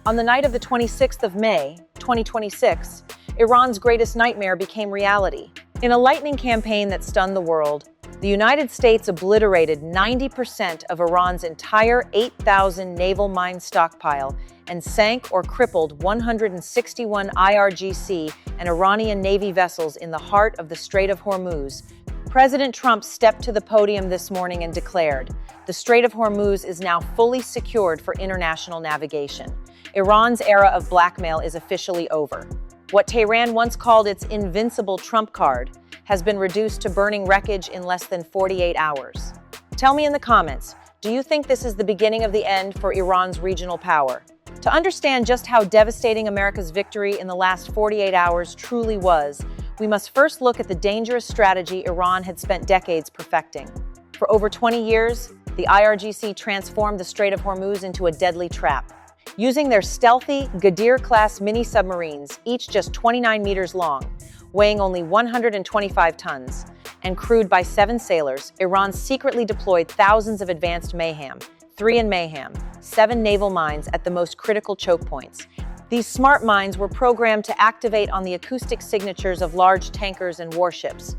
On the night of the 26th of May, 2026, Iran's greatest nightmare became reality. In a lightning campaign that stunned the world, the United States obliterated 90% of Iran's entire 8,000 naval mine stockpile and sank or crippled 161 IRGC and Iranian Navy vessels in the heart of the Strait of Hormuz. President Trump stepped to the podium this morning and declared, "The Strait of Hormuz is now fully secured for international navigation. Iran's era of blackmail is officially over." What Tehran once called its invincible trump card has been reduced to burning wreckage in less than 48 hours. Tell me in the comments, do you think this is the beginning of the end for Iran's regional power? To understand just how devastating America's victory in the last 48 hours truly was, we must first look at the dangerous strategy Iran had spent decades perfecting. For over 20 years, the IRGC transformed the Strait of Hormuz into a deadly trap. Using their stealthy Ghadir-class mini-submarines, each just 29 meters long, weighing only 125 tons, and crewed by 7 sailors, Iran secretly deployed thousands of advanced mayhem, 3 in mayhem, 7 naval mines at the most critical choke points. These smart mines were programmed to activate on the acoustic signatures of large tankers and warships.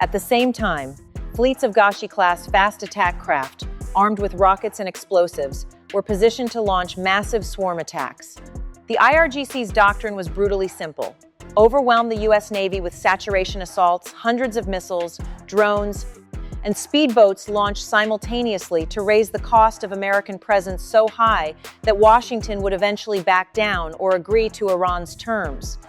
At the same time, fleets of Ghazi-class fast attack craft, armed with rockets and explosives, were positioned to launch massive swarm attacks. The IRGC's doctrine was brutally simple: overwhelm the U.S. Navy with saturation assaults, hundreds of missiles, drones, and speedboats launched simultaneously to raise the cost of American presence so high that Washington would eventually back down or agree to Iran's terms.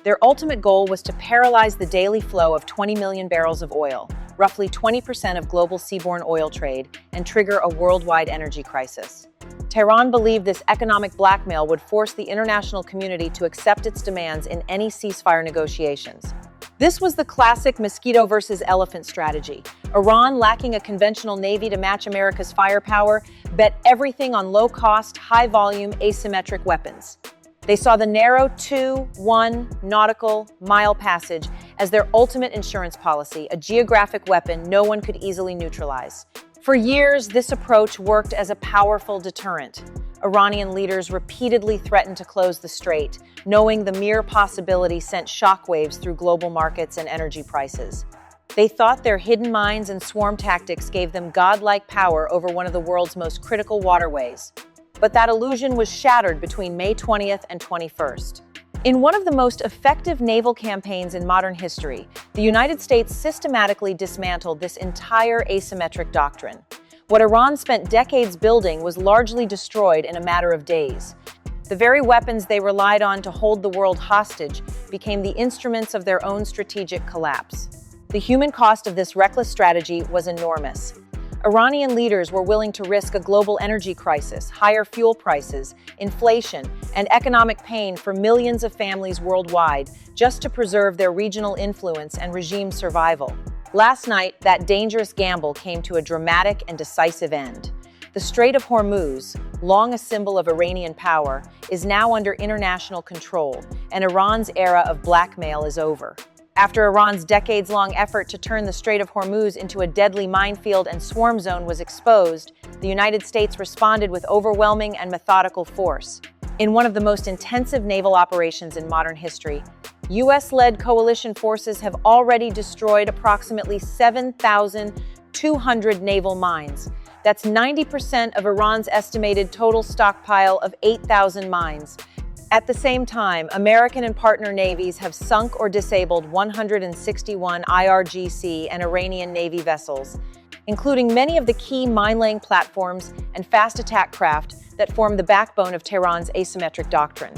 Their ultimate goal was to paralyze the daily flow of 20 million barrels of oil, roughly 20% of global seaborne oil trade, and trigger a worldwide energy crisis. Tehran believed this economic blackmail would force the international community to accept its demands in any ceasefire negotiations. This was the classic mosquito versus elephant strategy. Iran, lacking a conventional navy to match America's firepower, bet everything on low-cost, high-volume, asymmetric weapons. They saw the narrow 2-1 nautical mile passage as their ultimate insurance policy, a geographic weapon no one could easily neutralize. For years, this approach worked as a powerful deterrent. Iranian leaders repeatedly threatened to close the strait, knowing the mere possibility sent shockwaves through global markets and energy prices. They thought their hidden mines and swarm tactics gave them godlike power over one of the world's most critical waterways. But that illusion was shattered between May 20th and 21st. In one of the most effective naval campaigns in modern history, the United States systematically dismantled this entire asymmetric doctrine. What Iran spent decades building was largely destroyed in a matter of days. The very weapons they relied on to hold the world hostage became the instruments of their own strategic collapse. The human cost of this reckless strategy was enormous. Iranian leaders were willing to risk a global energy crisis, higher fuel prices, inflation, and economic pain for millions of families worldwide just to preserve their regional influence and regime survival. Last night, that dangerous gamble came to a dramatic and decisive end. The Strait of Hormuz, long a symbol of Iranian power, is now under international control, and Iran's era of blackmail is over. After Iran's decades-long effort to turn the Strait of Hormuz into a deadly minefield and swarm zone was exposed, the United States responded with overwhelming and methodical force. In one of the most intensive naval operations in modern history, U.S.-led coalition forces have already destroyed approximately 7,200 naval mines. That's 90% of Iran's estimated total stockpile of 8,000 mines. At the same time, American and partner navies have sunk or disabled 161 IRGC and Iranian Navy vessels, including many of the key mine-laying platforms and fast attack craft that form the backbone of Tehran's asymmetric doctrine.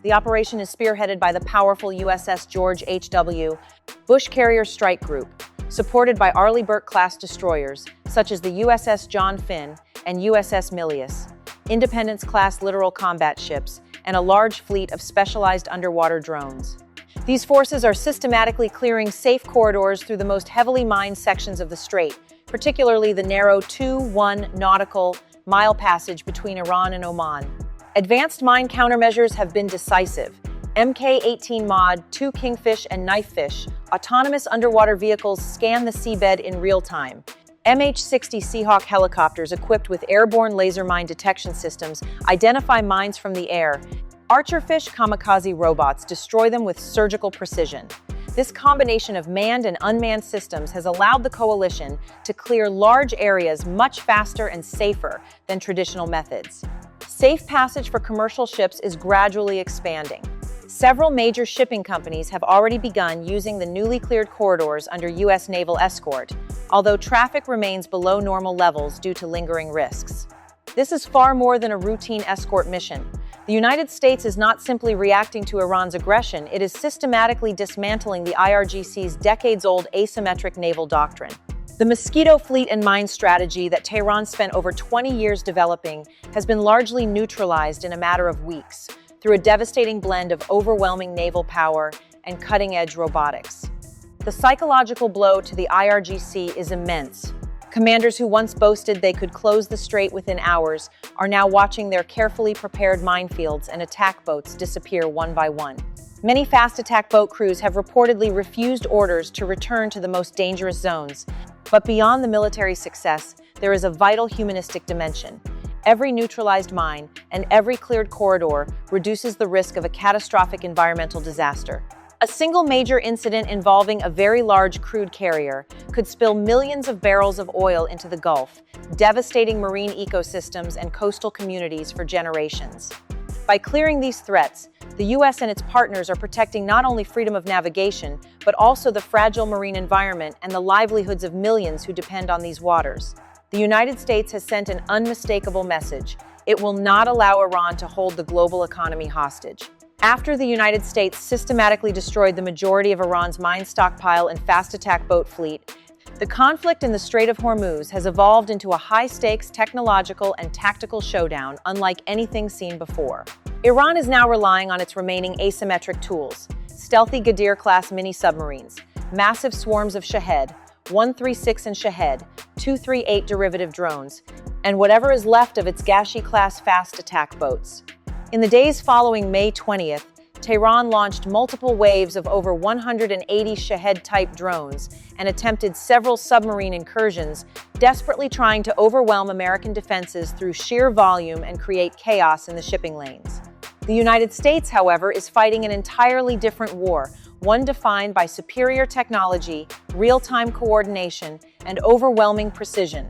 The operation is spearheaded by the powerful USS George H.W. Bush Carrier Strike Group, supported by Arleigh Burke-class destroyers such as the USS John Finn and USS Milius, Independence-class littoral combat ships, and a large fleet of specialized underwater drones. These forces are systematically clearing safe corridors through the most heavily mined sections of the strait, particularly the narrow 2-1 nautical mile passage between Iran and Oman. Advanced mine countermeasures have been decisive. Mk-18 Mod, 2 Kingfish and Knifefish, autonomous underwater vehicles scan the seabed in real time. MH-60 Seahawk helicopters equipped with airborne laser mine detection systems identify mines from the air, Archerfish kamikaze robots destroy them with surgical precision. This combination of manned and unmanned systems has allowed the coalition to clear large areas much faster and safer than traditional methods. Safe passage for commercial ships is gradually expanding. Several major shipping companies have already begun using the newly cleared corridors under U.S. naval escort, although traffic remains below normal levels due to lingering risks. This is far more than a routine escort mission. The United States is not simply reacting to Iran's aggression, it is systematically dismantling the IRGC's decades-old asymmetric naval doctrine. The Mosquito fleet and mine strategy that Tehran spent over 20 years developing has been largely neutralized in a matter of weeks through a devastating blend of overwhelming naval power and cutting-edge robotics. The psychological blow to the IRGC is immense. Commanders who once boasted they could close the strait within hours are now watching their carefully prepared minefields and attack boats disappear one by one. Many fast attack boat crews have reportedly refused orders to return to the most dangerous zones. But beyond the military success, there is a vital humanistic dimension. Every neutralized mine and every cleared corridor reduces the risk of a catastrophic environmental disaster. A single major incident involving a very large crude carrier could spill millions of barrels of oil into the Gulf, devastating marine ecosystems and coastal communities for generations. By clearing these threats, the U.S. and its partners are protecting not only freedom of navigation, but also the fragile marine environment and the livelihoods of millions who depend on these waters. The United States has sent an unmistakable message. It will not allow Iran to hold the global economy hostage. After the United States systematically destroyed the majority of Iran's mine stockpile and fast attack boat fleet, the conflict in the Strait of Hormuz has evolved into a high-stakes technological and tactical showdown unlike anything seen before. Iran is now relying on its remaining asymmetric tools: stealthy Ghadir-class mini-submarines, massive swarms of Shahed, 136 and Shahed, 238 derivative drones, and whatever is left of its Ghashi-class fast attack boats. In the days following May 20th, Tehran launched multiple waves of over 180 Shahed-type drones and attempted several submarine incursions, desperately trying to overwhelm American defenses through sheer volume and create chaos in the shipping lanes. The United States, however, is fighting an entirely different war, one defined by superior technology, real-time coordination, and overwhelming precision.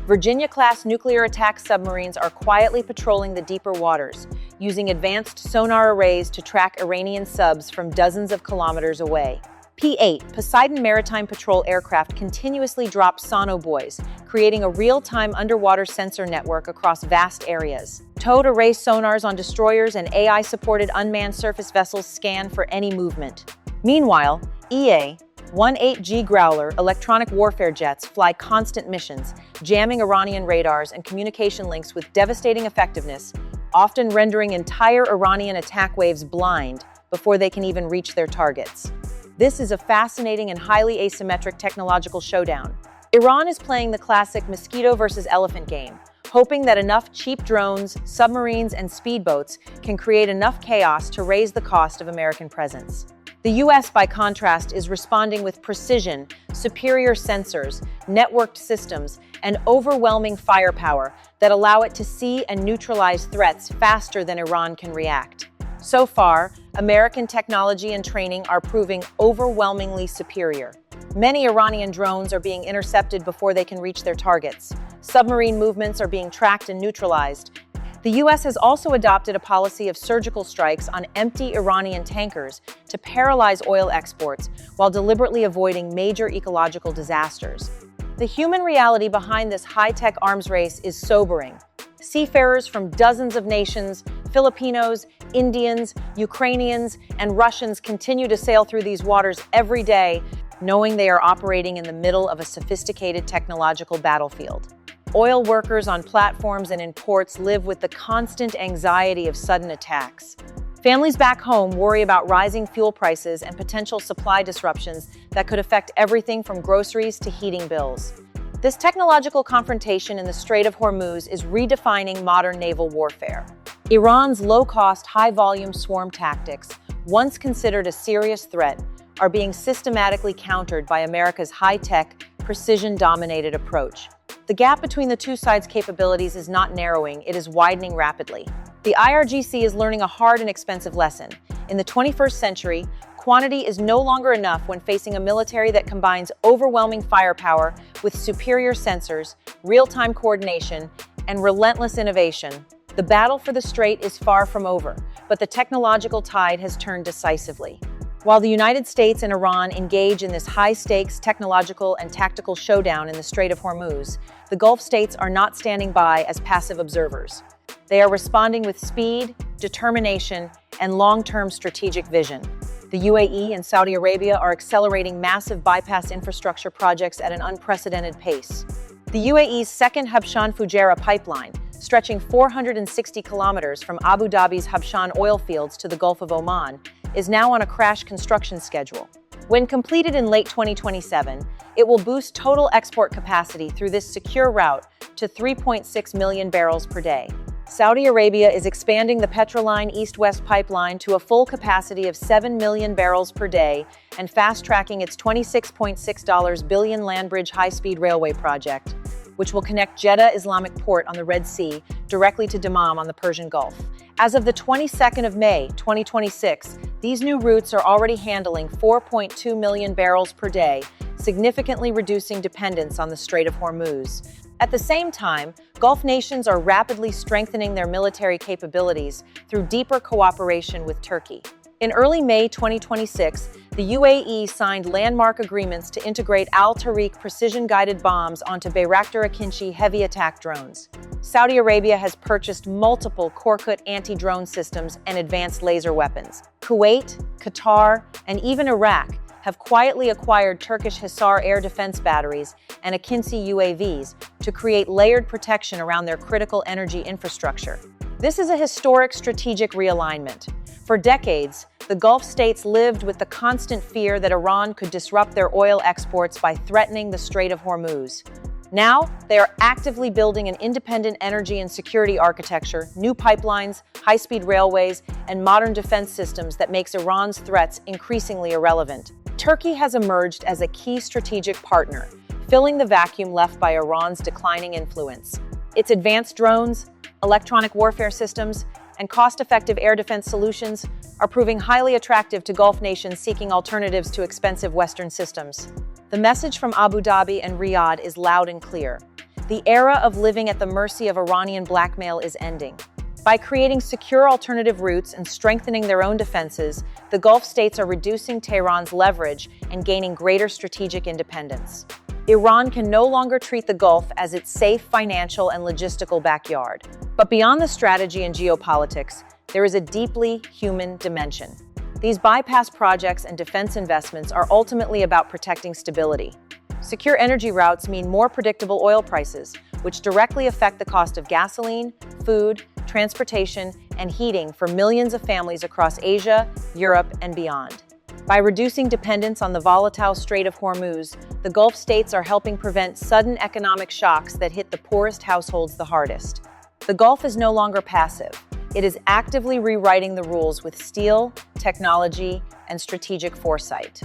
Virginia-class nuclear attack submarines are quietly patrolling the deeper waters, using advanced sonar arrays to track Iranian subs from dozens of kilometers away. P-8 Poseidon maritime patrol aircraft continuously drop sonobuoys, creating a real-time underwater sensor network across vast areas. Towed array sonars on destroyers and AI-supported unmanned surface vessels scan for any movement. Meanwhile, EA-18G Growler electronic warfare jets fly constant missions, jamming Iranian radars and communication links with devastating effectiveness, often rendering entire Iranian attack waves blind before they can even reach their targets. This is a fascinating and highly asymmetric technological showdown. Iran is playing the classic mosquito versus elephant game, hoping that enough cheap drones, submarines, and speedboats can create enough chaos to raise the cost of American presence. The U.S., by contrast, is responding with precision, superior sensors, networked systems, and overwhelming firepower that allow it to see and neutralize threats faster than Iran can react. So far, American technology and training are proving overwhelmingly superior. Many Iranian drones are being intercepted before they can reach their targets. Submarine movements are being tracked and neutralized. The U.S. has also adopted a policy of surgical strikes on empty Iranian tankers to paralyze oil exports while deliberately avoiding major ecological disasters. The human reality behind this high-tech arms race is sobering. Seafarers from dozens of nations, Filipinos, Indians, Ukrainians, and Russians continue to sail through these waters every day, knowing they are operating in the middle of a sophisticated technological battlefield. Oil workers on platforms and in ports live with the constant anxiety of sudden attacks. Families back home worry about rising fuel prices and potential supply disruptions that could affect everything from groceries to heating bills. This technological confrontation in the Strait of Hormuz is redefining modern naval warfare. Iran's low-cost, high-volume swarm tactics, once considered a serious threat, are being systematically countered by America's high-tech, precision-dominated approach. The gap between the two sides' capabilities is not narrowing, it is widening rapidly. The IRGC is learning a hard and expensive lesson. In the 21st century, quantity is no longer enough when facing a military that combines overwhelming firepower with superior sensors, real-time coordination, and relentless innovation. The battle for the Strait is far from over, but the technological tide has turned decisively. While the United States and Iran engage in this high-stakes technological and tactical showdown in the Strait of Hormuz, the Gulf states are not standing by as passive observers. They are responding with speed, determination, and long-term strategic vision. The UAE and Saudi Arabia are accelerating massive bypass infrastructure projects at an unprecedented pace. The UAE's second Habshan Fujairah pipeline, stretching 460 kilometers from Abu Dhabi's Habshan oil fields to the Gulf of Oman, is now on a crash construction schedule. When completed in late 2027, it will boost total export capacity through this secure route to 3.6 million barrels per day. Saudi Arabia is expanding the Petroline East-West pipeline to a full capacity of 7 million barrels per day and fast-tracking its $26.6 billion land bridge high-speed railway project, which will connect Jeddah Islamic Port on the Red Sea directly to Dammam on the Persian Gulf. As of the 22nd of May, 2026, these new routes are already handling 4.2 million barrels per day, significantly reducing dependence on the Strait of Hormuz. At the same time, Gulf nations are rapidly strengthening their military capabilities through deeper cooperation with Turkey. In early May 2026, the UAE signed landmark agreements to integrate Al-Tariq precision-guided bombs onto Bayraktar Akinci heavy attack drones. Saudi Arabia has purchased multiple Korkut anti-drone systems and advanced laser weapons. Kuwait, Qatar, and even Iraq have quietly acquired Turkish Hisar air defense batteries and Akinci UAVs to create layered protection around their critical energy infrastructure. This is a historic strategic realignment. For decades, the Gulf states lived with the constant fear that Iran could disrupt their oil exports by threatening the Strait of Hormuz. Now, they are actively building an independent energy and security architecture, new pipelines, high-speed railways, and modern defense systems that makes Iran's threats increasingly irrelevant. Turkey has emerged as a key strategic partner, filling the vacuum left by Iran's declining influence. Its advanced drones, electronic warfare systems, and cost-effective air defense solutions are proving highly attractive to Gulf nations seeking alternatives to expensive Western systems. The message from Abu Dhabi and Riyadh is loud and clear. The era of living at the mercy of Iranian blackmail is ending. By creating secure alternative routes and strengthening their own defenses, the Gulf states are reducing Tehran's leverage and gaining greater strategic independence. Iran can no longer treat the Gulf as its safe financial and logistical backyard. But beyond the strategy and geopolitics, there is a deeply human dimension. These bypass projects and defense investments are ultimately about protecting stability. Secure energy routes mean more predictable oil prices, which directly affect the cost of gasoline, food, transportation, and heating for millions of families across Asia, Europe, and beyond. By reducing dependence on the volatile Strait of Hormuz, the Gulf states are helping prevent sudden economic shocks that hit the poorest households the hardest. The Gulf is no longer passive. It is actively rewriting the rules with steel, technology, and strategic foresight.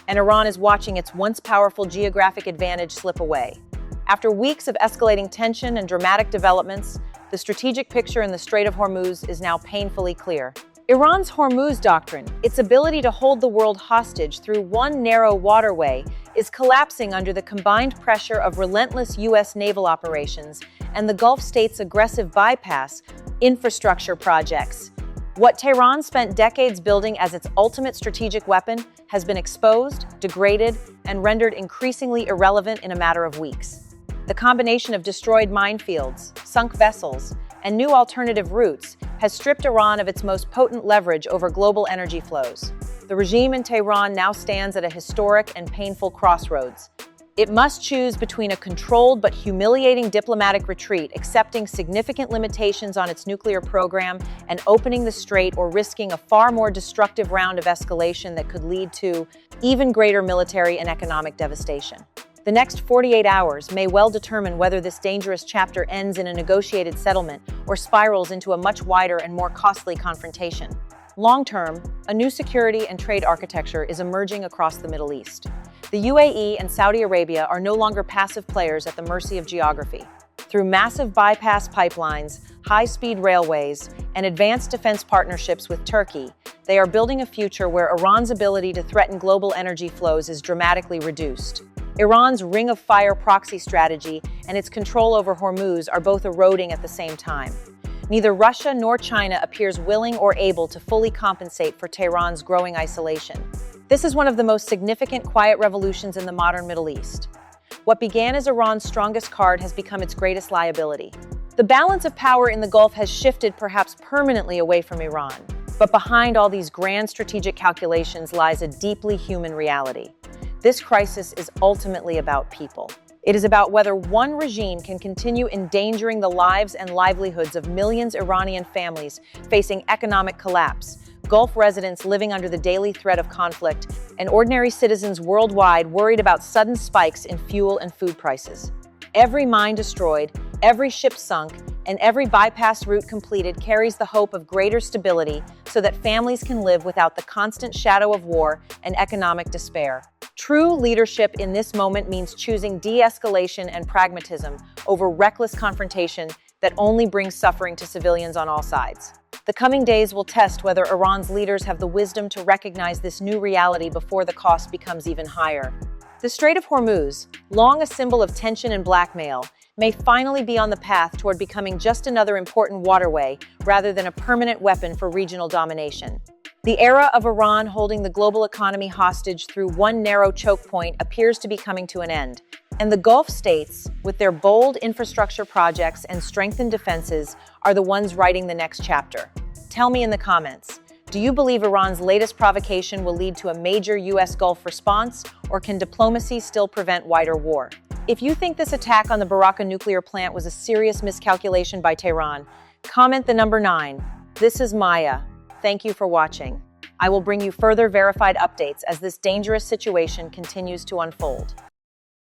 And Iran is watching its once powerful geographic advantage slip away. After weeks of escalating tension and dramatic developments, the strategic picture in the Strait of Hormuz is now painfully clear. Iran's Hormuz doctrine, its ability to hold the world hostage through one narrow waterway, is collapsing under the combined pressure of relentless U.S. naval operations and the Gulf states' aggressive bypass infrastructure projects. What Tehran spent decades building as its ultimate strategic weapon has been exposed, degraded, and rendered increasingly irrelevant in a matter of weeks. The combination of destroyed minefields, sunk vessels, and new alternative routes has stripped Iran of its most potent leverage over global energy flows. The regime in Tehran now stands at a historic and painful crossroads. It must choose between a controlled but humiliating diplomatic retreat, accepting significant limitations on its nuclear program, and opening the strait, or risking a far more destructive round of escalation that could lead to even greater military and economic devastation. The next 48 hours may well determine whether this dangerous chapter ends in a negotiated settlement or spirals into a much wider and more costly confrontation. Long-term, a new security and trade architecture is emerging across the Middle East. The UAE and Saudi Arabia are no longer passive players at the mercy of geography. Through massive bypass pipelines, high-speed railways, and advanced defense partnerships with Turkey, they are building a future where Iran's ability to threaten global energy flows is dramatically reduced. Iran's Ring of Fire proxy strategy and its control over Hormuz are both eroding at the same time. Neither Russia nor China appears willing or able to fully compensate for Tehran's growing isolation. This is one of the most significant quiet revolutions in the modern Middle East. What began as Iran's strongest card has become its greatest liability. The balance of power in the Gulf has shifted perhaps permanently away from Iran. But behind all these grand strategic calculations lies a deeply human reality. This crisis is ultimately about people. It is about whether one regime can continue endangering the lives and livelihoods of millions of Iranian families facing economic collapse, Gulf residents living under the daily threat of conflict, and ordinary citizens worldwide worried about sudden spikes in fuel and food prices. Every mine destroyed, every ship sunk, and every bypass route completed carries the hope of greater stability so that families can live without the constant shadow of war and economic despair. True leadership in this moment means choosing de-escalation and pragmatism over reckless confrontation that only brings suffering to civilians on all sides. The coming days will test whether Iran's leaders have the wisdom to recognize this new reality before the cost becomes even higher. The Strait of Hormuz, long a symbol of tension and blackmail, may finally be on the path toward becoming just another important waterway rather than a permanent weapon for regional domination. The era of Iran holding the global economy hostage through one narrow choke point appears to be coming to an end. And the Gulf states, with their bold infrastructure projects and strengthened defenses, are the ones writing the next chapter. Tell me in the comments, do you believe Iran's latest provocation will lead to a major U.S. Gulf response, or can diplomacy still prevent wider war? If you think this attack on the Baraka nuclear plant was a serious miscalculation by Tehran, comment the number 9. This is Maya. Thank you for watching. I will bring you further verified updates as this dangerous situation continues to unfold.